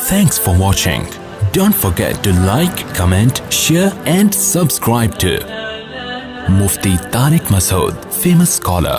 Thanks for watching. Don't forget to like, comment, share and subscribe to Mufti Tariq Masood, famous scholar.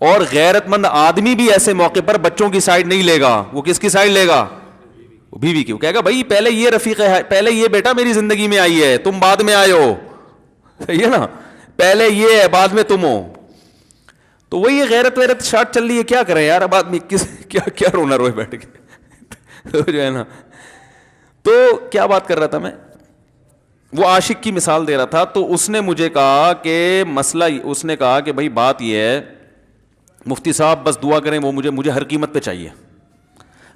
اور غیرت مند آدمی بھی ایسے موقع پر بچوں کی سائڈ نہیں لے گا. وہ کس کی سائڈ لے گا؟ بیوی کی. وہ کہے گا بھائی پہلے یہ رفیق ہے, پہلے یہ بیٹا میری زندگی میں آئی ہے, تم بعد میں آئے ہو, صحیح ہے نا, پہلے یہ ہے بعد میں تم ہو. تو وہی غیرت ویرت شارٹ چل رہی ہے, کیا کریں یار اب آدمی کس کیا رونا روئے بیٹھ کے تو جو ہے نا. تو کیا بات کر رہا تھا میں, وہ عاشق کی مثال دے رہا تھا. تو اس نے مجھے کہا کہ مسئلہ, اس نے کہا کہ بھائی بات یہ ہے مفتی صاحب بس دعا کریں, وہ مجھے ہر قیمت پہ چاہیے.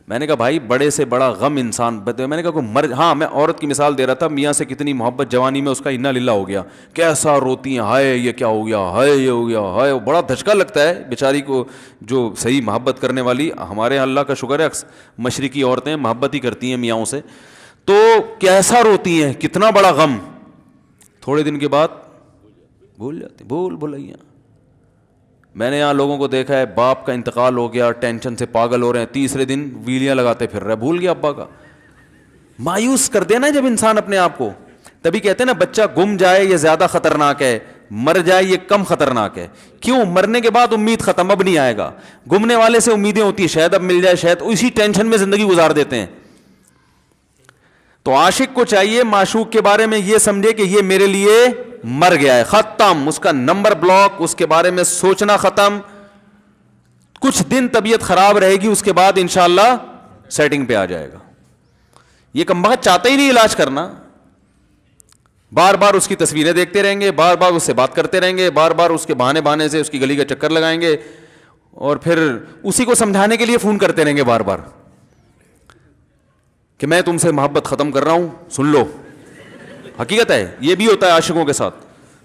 میں نے کہا بھائی بڑے سے بڑا غم انسان, میں نے کہا کوئی ہاں میں عورت کی مثال دے رہا تھا, میاں سے کتنی محبت جوانی میں اس کا انا للہ ہو گیا, کیسا روتی ہیں, ہائے یہ کیا ہو گیا, ہائے یہ ہو گیا, ہائے. بڑا دھچکا لگتا ہے بیچاری کو, جو صحیح محبت کرنے والی. ہمارے یہاں اللہ کا شکر ہے مشرقی عورتیں محبت ہی کرتی ہیں میاں سے, تو کیسا روتی ہیں, کتنا بڑا غم. تھوڑے دن کے بعد بھول جاتی, بھلائیاں. میں نے یہاں لوگوں کو دیکھا ہے باپ کا انتقال ہو گیا, ٹینشن سے پاگل ہو رہے ہیں, تیسرے دن ویلیاں لگاتے پھر رہے, بھول گیا ابا کا. مایوس کر دینا جب انسان اپنے آپ کو. تبھی کہتے ہیں نا بچہ گم جائے یہ زیادہ خطرناک ہے, مر جائے یہ کم خطرناک ہے. کیوں؟ مرنے کے بعد امید ختم, اب نہیں آئے گا. گمنے والے سے امیدیں ہوتی ہیں شاید اب مل جائے, شاید اسی ٹینشن میں زندگی گزار دیتے ہیں. تو عاشق کو چاہیے معشوق کے بارے میں یہ سمجھے کہ یہ میرے لیے مر گیا ہے, ختم, اس کا نمبر بلاک, اس کے بارے میں سوچنا ختم. کچھ دن طبیعت خراب رہے گی, اس کے بعد انشاءاللہ سیٹنگ پہ آ جائے گا. یہ کمبخت چاہتا ہی نہیں علاج کرنا, بار بار اس کی تصویریں دیکھتے رہیں گے, بار بار اس سے بات کرتے رہیں گے, بار بار اس کے بہانے سے اس کی گلی کا چکر لگائیں گے, اور پھر اسی کو سمجھانے کے لیے فون کرتے رہیں گے بار بار کہ میں تم سے محبت ختم کر رہا ہوں, سن لو. حقیقت ہے یہ بھی ہوتا ہے عاشقوں کے ساتھ.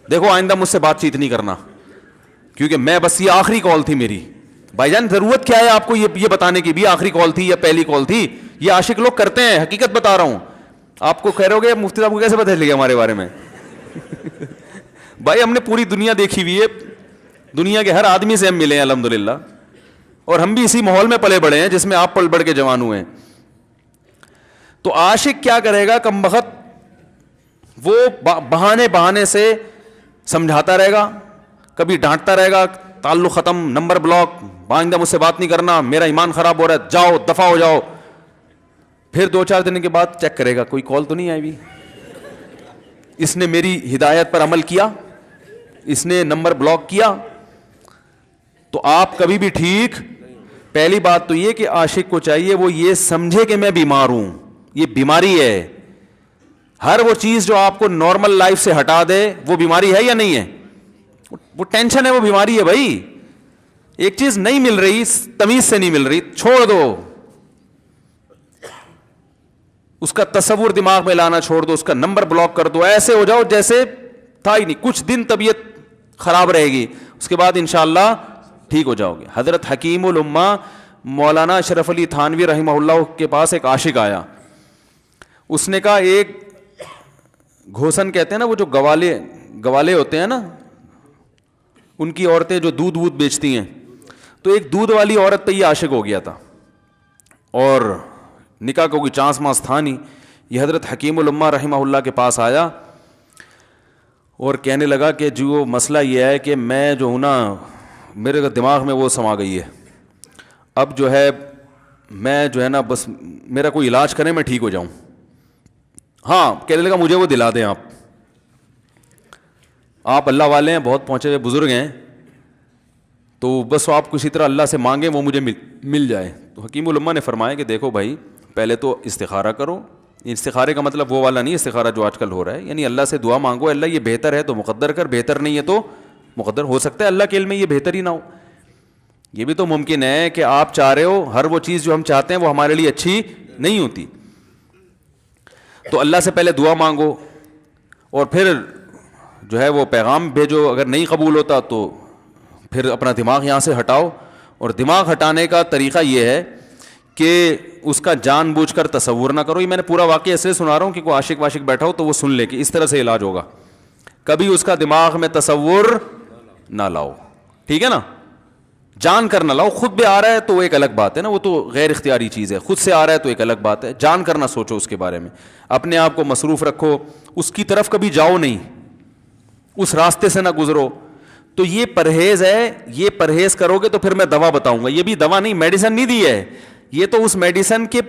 دیکھو آئندہ مجھ سے بات چیت نہیں کرنا کیونکہ میں بس یہ آخری کال تھی میری. بھائی جان ضرورت کیا ہے آپ کو یہ بتانے کی بھی آخری کال تھی یا پہلی کال تھی؟ یہ عاشق لوگ کرتے ہیں, حقیقت بتا رہا ہوں. آپ کو کہہ رہے ہو گے مفتی صاحب کو کیسے پتہ چل گیا ہمارے بارے میں؟ بھائی ہم نے پوری دنیا دیکھی ہوئی ہے, دنیا کے ہر آدمی سے ہم ملے ہیں الحمدللہ, اور ہم بھی اسی ماحول میں پلے بڑے ہیں جس میں آپ پل بڑھ کے جوان ہوئے ہیں. تو عاشق کیا کرے گا کمبخت, وہ بہانے سے سمجھاتا رہے گا, کبھی ڈانٹتا رہے گا, تعلق ختم, نمبر بلاک, آئندہ مجھ سے بات نہیں کرنا, میرا ایمان خراب ہو رہا ہے, جاؤ دفع ہو جاؤ. پھر 2-4 دن کے بعد چیک کرے گا کوئی کال تو نہیں آئی ہوئی, اس نے میری ہدایت پر عمل کیا, اس نے نمبر بلاک کیا. تو آپ کبھی بھی ٹھیک. پہلی بات تو یہ کہ عاشق کو چاہیے وہ یہ سمجھے کہ میں بیمار ہوں, یہ بیماری ہے. ہر وہ چیز جو آپ کو نارمل لائف سے ہٹا دے وہ بیماری ہے یا نہیں ہے؟ وہ ٹینشن ہے, وہ بیماری ہے بھائی. ایک چیز نہیں مل رہی, تمیز سے نہیں مل رہی, چھوڑ دو, اس کا تصور دماغ میں لانا چھوڑ دو, اس کا نمبر بلاک کر دو, ایسے ہو جاؤ جیسے تھا ہی نہیں. کچھ دن طبیعت خراب رہے گی, اس کے بعد انشاءاللہ ٹھیک ہو جاؤ گے. حضرت حکیم الامہ مولانا اشرف علی تھانوی رحمہ اللہ کے پاس ایک عاشق آیا. اس نے کہا ایک گھوسن کہتے ہیں نا, وہ جو گوالے ہوتے ہیں نا, ان کی عورتیں جو دودھ بیچتی ہیں, تو ایک دودھ والی عورت پہ یہ عاشق ہو گیا تھا, اور نکاح کا کوئی چانس مانس تھا نہیں. یہ حضرت حکیم الامہ رحمہ اللہ کے پاس آیا اور کہنے لگا کہ جو مسئلہ یہ ہے کہ میں جو ہوں نا, میرے دماغ میں وہ سما گئی ہے, اب جو ہے میں جو ہے نا بس میرا کوئی علاج کریں میں ٹھیک ہو جاؤں. ہاں کہنے لگا مجھے وہ دلا دیں, آپ اللہ والے ہیں, بہت پہنچے ہوئے بزرگ ہیں, تو بس آپ کسی طرح اللہ سے مانگیں وہ مجھے مل جائے. تو حکیم الامہ نے فرمایا کہ دیکھو بھائی پہلے تو استخارہ کرو. استخارے کا مطلب وہ والا نہیں استخارہ جو آج کل ہو رہا ہے, یعنی اللہ سے دعا مانگو, اللہ یہ بہتر ہے تو مقدر کر, بہتر نہیں ہے تو مقدر. ہو سکتا ہے اللہ کے علم میں یہ بہتر ہی نہ ہو, یہ بھی تو ممکن ہے کہ آپ چاہ رہے ہو ہر وہ چیز جو ہم چاہتے ہیں وہ ہمارے لیے اچھی نہیں ہوتی. تو اللہ سے پہلے دعا مانگو اور پھر جو ہے وہ پیغام بھیجو. اگر نہیں قبول ہوتا تو پھر اپنا دماغ یہاں سے ہٹاؤ. اور دماغ ہٹانے کا طریقہ یہ ہے کہ اس کا جان بوجھ کر تصور نہ کرو. یہ میں نے پورا واقعہ اس لیے سنا رہا ہوں کہ کوئی عاشق واشق بیٹھا ہو تو وہ سن لے کہ اس طرح سے علاج ہوگا. کبھی اس کا دماغ میں تصور نہ لاؤ, ٹھیک ہے نا, جان کر نہ لاؤ. خود بھی آ رہا ہے تو ایک الگ بات ہے نا, وہ تو غیر اختیاری چیز ہے. خود سے آ رہا ہے تو ایک الگ بات ہے, جان کر نہ سوچو اس کے بارے میں, اپنے آپ کو مصروف رکھو, اس کی طرف کبھی جاؤ نہیں, اس راستے سے نہ گزرو. تو یہ پرہیز ہے, یہ پرہیز کرو گے تو پھر میں دوا بتاؤں گا. یہ بھی دوا نہیں, میڈیسن نہیں دی ہے, یہ تو اس میڈیسن کے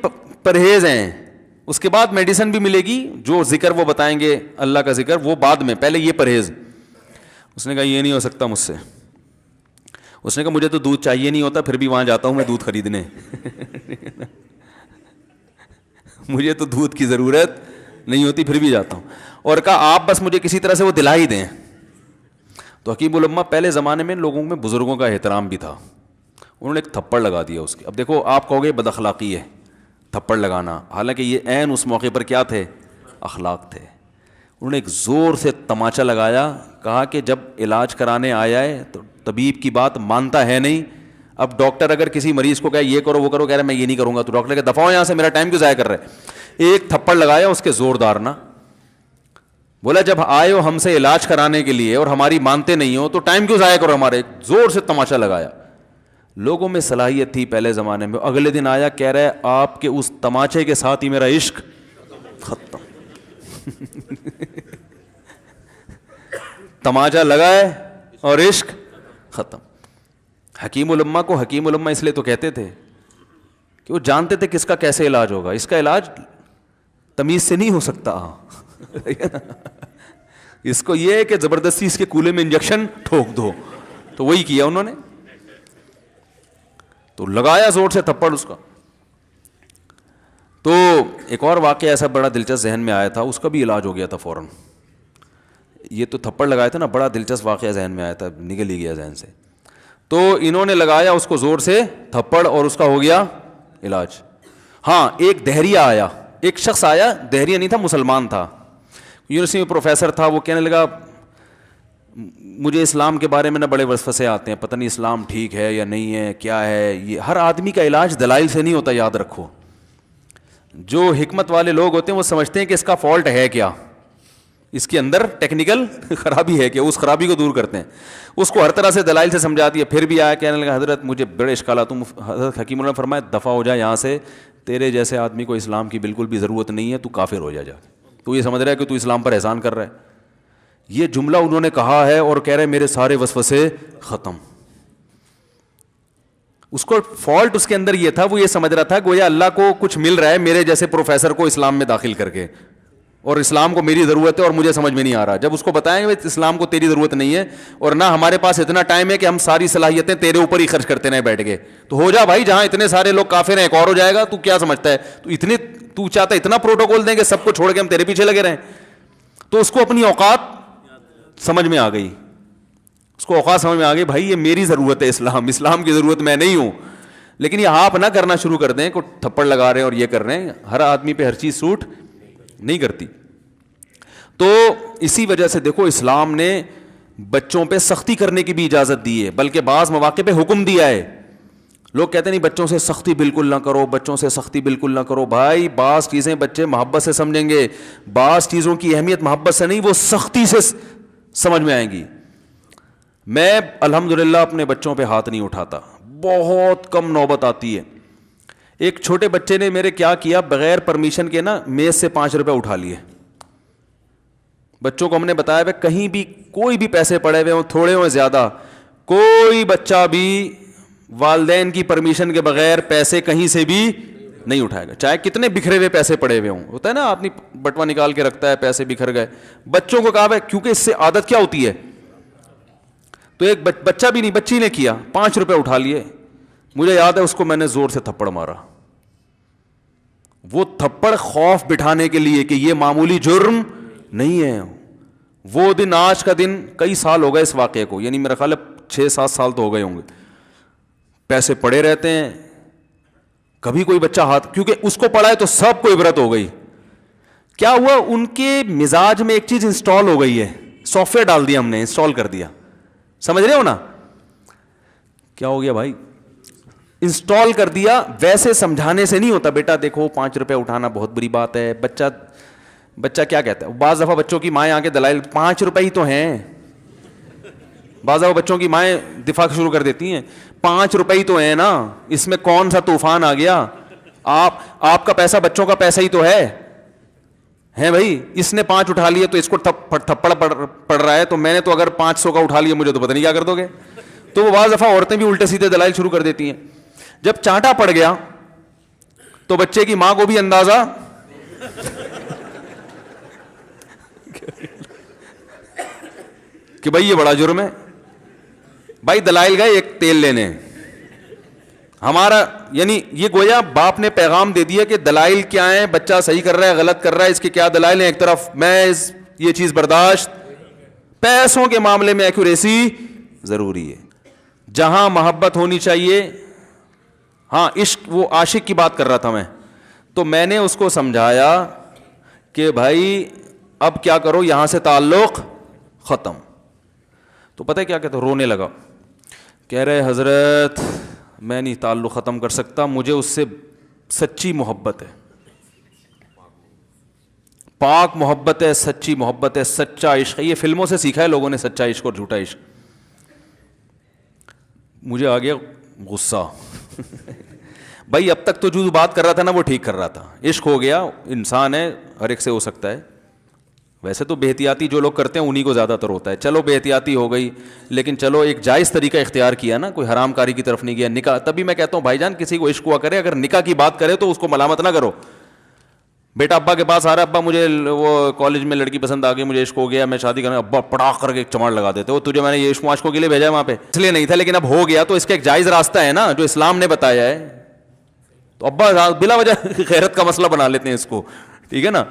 پرہیز ہیں. اس کے بعد میڈیسن بھی ملے گی, جو ذکر وہ بتائیں گے اللہ کا ذکر وہ بعد میں, پہلے یہ پرہیز. اس نے کہا یہ نہیں ہو سکتا مجھ سے. اس نے کہا مجھے تو دودھ چاہیے نہیں ہوتا, پھر بھی وہاں جاتا ہوں میں دودھ خریدنے. مجھے تو دودھ کی ضرورت نہیں ہوتی, پھر بھی جاتا ہوں. اور کہا آپ بس مجھے کسی طرح سے وہ دلا ہی دیں. تو حکیم الامہ, پہلے زمانے میں لوگوں میں بزرگوں کا احترام بھی تھا, انہوں نے ایک تھپڑ لگا دیا اس کے. اب دیکھو آپ کہو گے بد اخلاقی ہے تھپڑ لگانا, حالانکہ یہ عین اس موقع پر کیا تھے, اخلاق تھے. انہوں نے ایک زور سے تماچا لگایا, کہا کہ جب علاج کرانے آیا ہے تو طبیب کی بات مانتا ہے نہیں. اب ڈاکٹر اگر کسی مریض کو کہے یہ کرو وہ کرو, کہہ رہے میں یہ نہیں کروں گا, تو ڈاکٹر کہ دفعہ یہاں سے, میرا ٹائم کیوں ضائع کر رہے. ایک تھپڑ لگایا اس کے زوردار نا, بولا جب آئے ہو ہم سے علاج کرانے کے لیے اور ہماری مانتے نہیں ہو تو ٹائم کیوں ضائع کرو ہمارے. زور سے تماشا لگایا. لوگوں میں صلاحیت تھی پہلے زمانے میں. اگلے دن آیا, کہہ رہے آپ کے اس تماچے کے ساتھ ہی میرا عشق ختم. تماچا لگائے اور عشق ختم. حکیم الامہ کو حکیم الامہ اس لیے تو کہتے تھے کہ وہ جانتے تھے کس کا کیسے علاج ہوگا. اس کا علاج تمیز سے نہیں ہو سکتا. اس کو یہ ہے کہ زبردستی اس کے کولے میں انجیکشن ٹھوک دو, تو وہی کیا انہوں نے. تو لگایا زور سے تھپڑ اس کا. تو ایک اور واقعہ ایسا بڑا دلچسپ ذہن میں آیا تھا, اس کا بھی علاج ہو گیا تھا فوراً. یہ تو تھپڑ لگایا تھا نا, بڑا دلچسپ واقعہ ذہن میں آیا تھا, نکل ہی گیا ذہن سے. تو انہوں نے لگایا اس کو زور سے تھپڑ اور اس کا ہو گیا علاج. ہاں ایک دہریہ آیا, ایک شخص آیا, دہریہ نہیں تھا, مسلمان تھا, یونیورسٹی میں پروفیسر تھا. وہ کہنے لگا مجھے اسلام کے بارے میں نہ بڑے وسوسے آتے ہیں, پتہ نہیں اسلام ٹھیک ہے یا نہیں ہے, کیا ہے یہ. ہر آدمی کا علاج دلائل سے نہیں ہوتا, یاد رکھو. جو حکمت والے لوگ ہوتے ہیں وہ سمجھتے ہیں کہ اس کا فالٹ ہے کیا, اس کے اندر ٹیکنیکل خرابی ہے کہ اس خرابی کو دور کرتے ہیں. اس کو ہر طرح سے دلائل سے سمجھا دیا, پھر بھی آیا کہنے لگا حضرت مجھے بڑے اشکالات. حضرت حکیم اللہ نے فرمایا دفع ہو جا یہاں سے, تیرے جیسے آدمی کو اسلام کی بالکل بھی ضرورت نہیں ہے, تو کافر ہو جا. تو یہ سمجھ رہا ہے کہ تو اسلام پر احسان کر رہا ہے. یہ جملہ انہوں نے کہا ہے اور کہہ رہے میرے سارے وسوسے ختم. اس کو فالٹ اس کے اندر یہ تھا, وہ یہ سمجھ رہا تھا گویا اللہ کو کچھ مل رہا ہے میرے جیسے پروفیسر کو اسلام میں داخل کر کے, اور اسلام کو میری ضرورت ہے اور مجھے سمجھ میں نہیں آ رہا. جب اس کو بتائیں گے اسلام کو تیری ضرورت نہیں ہے اور نہ ہمارے پاس اتنا ٹائم ہے کہ ہم ساری صلاحیتیں تیرے اوپر ہی خرچ کرتے رہیں بیٹھ کے, تو ہو جا بھائی, جہاں اتنے سارے لوگ کافر ہیں ایک اور ہو جائے گا. تو کیا سمجھتا ہے, تو چاہتا ہے اتنا پروٹوکول دیں کہ سب کو چھوڑ کے ہم تیرے پیچھے لگے رہیں. تو اس کو اپنی اوقات سمجھ میں آ گئی, اس کو اوقات سمجھ میں آ گئی, بھائی یہ میری ضرورت ہے, اسلام کی ضرورت میں نہیں ہوں. لیکن یہ آپ نہ کرنا شروع کر دیں کہ تھپڑ لگا رہے ہیں اور یہ کر رہے ہیں. ہر آدمی پہ ہر چیز سوٹ نہیں کرتی. تو اسی وجہ سے دیکھو اسلام نے بچوں پہ سختی کرنے کی بھی اجازت دی ہے, بلکہ بعض مواقع پہ حکم دیا ہے. لوگ کہتے نہیں بچوں سے سختی بالکل نہ کرو, بچوں سے سختی بالکل نہ کرو. بھائی بعض چیزیں بچے محبت سے سمجھیں گے, بعض چیزوں کی اہمیت محبت سے نہیں, وہ سختی سے سمجھ میں آئیں گی. میں الحمدللہ اپنے بچوں پہ ہاتھ نہیں اٹھاتا, بہت کم نوبت آتی ہے. ایک چھوٹے بچے نے میرے کیا کیا, بغیر پرمیشن کے نا میز سے 5 روپے اٹھا لیے. بچوں کو ہم نے بتایا کہیں بھی کوئی بھی پیسے پڑے ہوئے ہوں, تھوڑے ہوں زیادہ, کوئی بچہ بھی والدین کی پرمیشن کے بغیر پیسے کہیں سے بھی نہیں اٹھائے گا, چاہے کتنے بکھرے ہوئے پیسے پڑے ہوئے ہوں. ہوتا ہے نا آدمی بٹوا نکال کے رکھتا ہے, پیسے بکھر گئے. بچوں کو کہا ہے کیونکہ اس سے عادت کیا ہوتی ہے. تو ایک بچہ بھی نہیں, بچی نے کیا, 5 روپے اٹھا لیے. مجھے یاد ہے اس کو میں نے زور سے تھپڑ مارا. وہ تھپڑ خوف بٹھانے کے لیے کہ یہ معمولی جرم نہیں ہے. وہ دن, آج کا دن کئی سال ہو گئے اس واقعے کو, یعنی میرا خیال ہے 6-7 سال تو ہو گئے ہوں گے. پیسے پڑے رہتے ہیں, کبھی کوئی بچہ ہاتھ, کیونکہ اس کو پڑا ہے تو سب کو عبرت ہو گئی. کیا ہوا, ان کے مزاج میں ایک چیز انسٹال ہو گئی ہے, سافٹ ویئر ڈال دیا ہم نے, انسٹال کر دیا. سمجھ رہے ہو نا کیا ہو گیا بھائی, انسٹال کر دیا. ویسے سمجھانے سے نہیں ہوتا, بیٹا دیکھو 5 روپے اٹھانا بہت بری بات ہے. بچہ کیا کہتا ہے, بعض دفعہ بچوں کی مائیں آ کے دلائل 5 روپے ہی تو ہیں, بعض دفعہ بچوں کی مائیں دفاع شروع کر دیتی ہیں, 5 روپے ہی تو ہیں نا, اس میں کون سا طوفان آ گیا, آپ کا پیسہ بچوں کا پیسہ ہی تو ہے. ہیں بھائی, اس نے 5 اٹھا لیا تو اس کو تھپڑ پڑ رہا ہے, تو میں نے تو اگر 500 کا اٹھا لیا, مجھے تو پتہ نہیں کیا کر دو گے. تو وہ بعض دفعہ عورتیں بھی الٹے سیدھے دلائل شروع کر دیتی ہیں. جب چانٹا پڑ گیا تو بچے کی ماں کو بھی اندازہ کہ بھائی یہ بڑا جرم ہے. بھائی دلائل گئے ایک تیل لینے, ہمارا یعنی یہ گویا باپ نے پیغام دے دیا کہ دلائل کیا ہیں, بچہ صحیح کر رہا ہے غلط کر رہا ہے, اس کے کیا دلائل ہیں. ایک طرف محض یہ چیز برداشت, پیسوں کے معاملے میں ایکوریسی ضروری ہے. جہاں محبت ہونی چاہیے, ہاں عشق, وہ عاشق کی بات کر رہا تھا میں, تو میں نے اس کو سمجھایا کہ بھائی اب کیا کرو, یہاں سے تعلق ختم. تو پتہ ہے کیا کہتا, رونے لگا, کہہ رہے حضرت میں نہیں تعلق ختم کر سکتا, مجھے اس سے سچی محبت ہے, پاک محبت ہے, سچی محبت ہے, سچا عشق ہے. یہ فلموں سے سیکھا ہے لوگوں نے, سچا عشق اور جھوٹا عشق. مجھے آ گیا غصہ. بھائی اب تک تو جو بات کر رہا تھا نا وہ ٹھیک کر رہا تھا, عشق ہو گیا, انسان ہے, ہر ایک سے ہو سکتا ہے. ویسے تو بے احتیاطی جو لوگ کرتے ہیں انہی کو زیادہ تر ہوتا ہے. چلو بے احتیاطی ہو گئی, لیکن چلو ایک جائز طریقہ اختیار کیا نا, کوئی حرام کاری کی طرف نہیں گیا. نکاح, تبھی میں کہتا ہوں بھائی جان کسی کو عشق ہوا کرے, اگر نکاح کی بات کرے تو اس کو ملامت نہ کرو. بیٹا ابا کے پاس آ رہا ہے, ابا مجھے وہ کالج میں لڑکی پسند آ گئی, مجھے عشق ہو گیا, میں شادی کرنا, ابا پڑاخ کر کے ایک چماڑ لگا دیتے ہو, تجھے میں نے یہ عشق معاشقوں کے لیے بھیجا ہے وہاں پہ, اس لیے نہیں تھا, لیکن اب ہو گیا تو اس کا ایک جائز راستہ ہے نا جو اسلام نے بتایا ہے. تو ابا بلا وجہ غیرت کا مسئلہ بنا لیتے ہیں اس کو, ٹھیک ہے نا.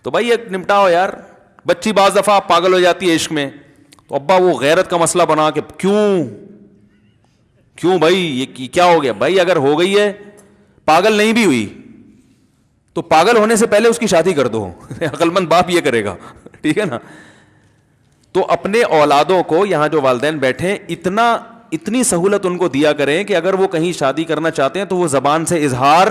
تو بھائی ایک نمٹاؤ یار. بچی بعض دفعہ پاگل ہو جاتی ہے عشق میں, تو ابا وہ غیرت کا مسئلہ بنا کے کیوں بھائی یہ کیا ہو گیا. بھائی اگر ہو گئی ہے, پاگل نہیں بھی ہوئی تو پاگل ہونے سے پہلے اس کی شادی کر دو. عقل مند باپ یہ کرے گا, ٹھیک ہے نا. تو اپنے اولادوں کو, یہاں جو والدین بیٹھے, اتنی سہولت ان کو دیا کریں کہ اگر وہ کہیں شادی کرنا چاہتے ہیں تو وہ زبان سے اظہار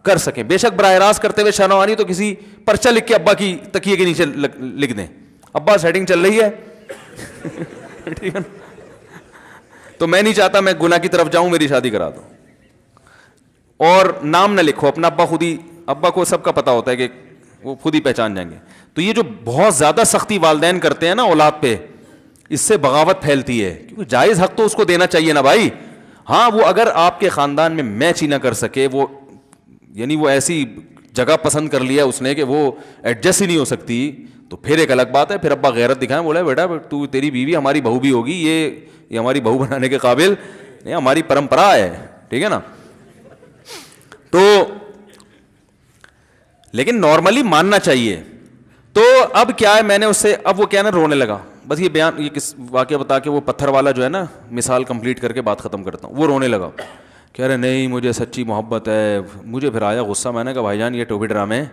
کر سکیں. بے شک براہ راست کرتے ہوئے شرمانی تو کسی پرچہ لکھ کے ابا کی تکیے کے نیچے لکھ دیں, ابا سیٹنگ چل رہی ہے, ٹھیک ہے نا. تو میں نہیں چاہتا میں گناہ کی طرف جاؤں, میری شادی کرا دو. اور نام نہ لکھو اپنا, ابا خود ہی, ابا کو سب کا پتا ہوتا ہے کہ وہ خود ہی پہچان جائیں گے. تو یہ جو بہت زیادہ سختی والدین کرتے ہیں نا اولاد پہ, اس سے بغاوت پھیلتی ہے, کیونکہ جائز حق تو اس کو دینا چاہیے نا بھائی. ہاں وہ اگر آپ کے خاندان میں میچ ہی نہ کر سکے, وہ یعنی وہ ایسی جگہ پسند کر لیا اس نے کہ وہ ایڈجسٹ ہی نہیں ہو سکتی, تو پھر ایک الگ بات ہے. پھر ابا غیرت دکھائیں, بولا بیٹا تو تیری بیوی ہماری بہو بھی ہوگی, یہ ہماری بہو بنانے کے قابل نہیں, ہماری پرمپرا ہے, ٹھیک ہے نا. تو لیکن نارملی ماننا چاہیے. تو اب کیا ہے, میں نے اس سے, اب وہ کیا نا رونے لگا. بس یہ بیان, یہ کس واقعہ بتا کے وہ پتھر والا جو ہے نا مثال کمپلیٹ کر کے بات ختم کرتا ہوں. وہ رونے لگا, کہہ رہے نہیں مجھے سچی محبت ہے. مجھے پھر آیا غصہ, میں نے کہا بھائی جان یہ ٹوپی ڈرامے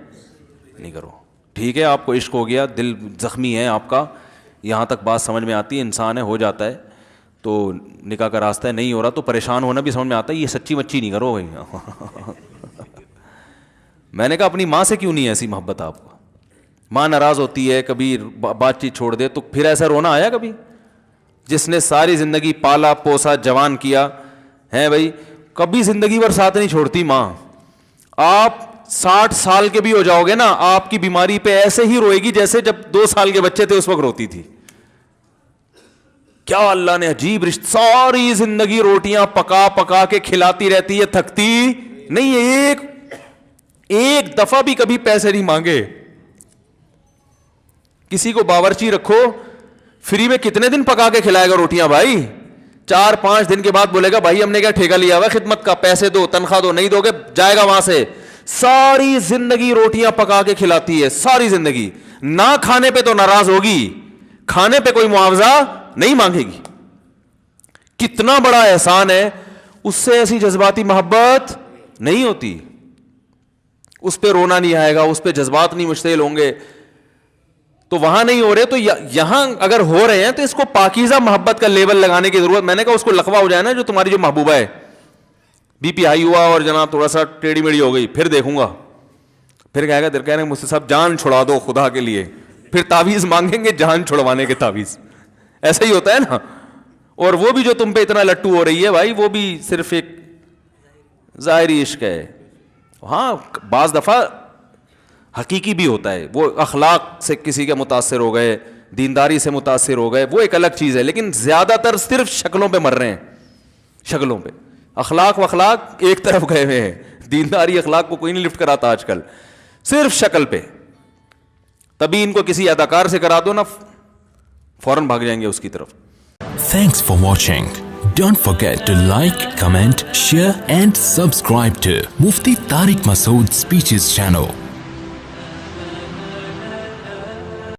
نہیں کرو. ٹھیک ہے آپ کو عشق ہو گیا, دل زخمی ہے آپ کا, یہاں تک بات سمجھ میں آتی ہے, انسان ہے, ہو جاتا ہے. تو نکاح کا راستہ ہے, نہیں ہو رہا تو پریشان ہونا بھی سمجھ میں آتا ہے, یہ سچی مچی نہیں کرو بھائی. میں نے کہا اپنی ماں سے کیوں نہیں ایسی محبت آپ کو, ماں ناراض ہوتی ہے, کبھی بات چیت چھوڑ دے, تو پھر ایسا رونا آیا کبھی؟ جس نے ساری زندگی پالا پوسا جوان کیا ہے بھائی, کبھی زندگی بھر ساتھ نہیں چھوڑتی ماں. آپ 60 سال کے بھی ہو جاؤ گے نا, آپ کی بیماری پہ ایسے ہی روئے گی جیسے جب 2 سال کے بچے تھے اس وقت روتی تھی. کیا اللہ نے عجیب رشتہ, ساری زندگی روٹیاں پکا پکا کے کھلاتی رہتی ہے, تھکتی نہیں, ایک دفعہ بھی کبھی پیسے نہیں مانگے. کسی کو باورچی رکھو, فری میں کتنے دن پکا کے کھلائے گا روٹیاں بھائی؟ 4-5 دن کے بعد بولے گا بھائی ہم نے کیا ٹھیکہ لیا ہوا خدمت کا, پیسے دو, تنخواہ دو, نہیں دو گے جائے گا وہاں سے. ساری زندگی روٹیاں پکا کے کھلاتی ہے, ساری زندگی. نہ کھانے پہ تو ناراض ہوگی, کھانے پہ کوئی معاوضہ نہیں مانگے گی. کتنا بڑا احسان ہے, اس سے ایسی جذباتی محبت نہیں ہوتی. اس پہ رونا نہیں آئے گا, اس پہ جذبات نہیں مشتعل ہوں گے. تو وہاں نہیں ہو رہے, تو یہاں اگر ہو رہے ہیں تو اس کو پاکیزہ محبت کا لیبل لگانے کی ضرورت. میں نے کہا اس کو لقوہ ہو جائے نا جو تمہاری جو محبوبہ ہے, بی پی ہائی ہوا اور جناب تھوڑا سا ٹیڑھی میڑھی ہو گئی, پھر دیکھوں گا, پھر کہے گا دل کہہ رہے مجھ سے صاحب جان چھڑا دو خدا کے لیے, پھر تعویذ مانگیں گے جان چھڑوانے کے تعویذ. ایسا ہی ہوتا ہے نا. اور وہ بھی جو تم پہ اتنا لٹو ہو رہی ہے بھائی, وہ بھی صرف ایک ظاہری عشق ہے. ہاں بعض دفعہ حقیقی بھی ہوتا ہے. وہ اخلاق سے کسی کے متاثر ہو گئے, دینداری سے متاثر ہو گئے, وہ ایک الگ چیز ہے. لیکن زیادہ تر صرف شکلوں پہ مر رہے ہیں, شکلوں پہ. اخلاق وخلاق ایک طرف گئے ہوئے ہیں, دینداری اخلاق کو کوئی نہیں لفٹ کراتا آج کل, صرف شکل پہ. تبھی ان کو کسی اداکار سے کرا دو نا, فوراً بھاگ جائیں گے اس کی طرف. Thanks for watching. Don't forget to like, comment, share and subscribe to Mufti Tariq Masood Speeches channel.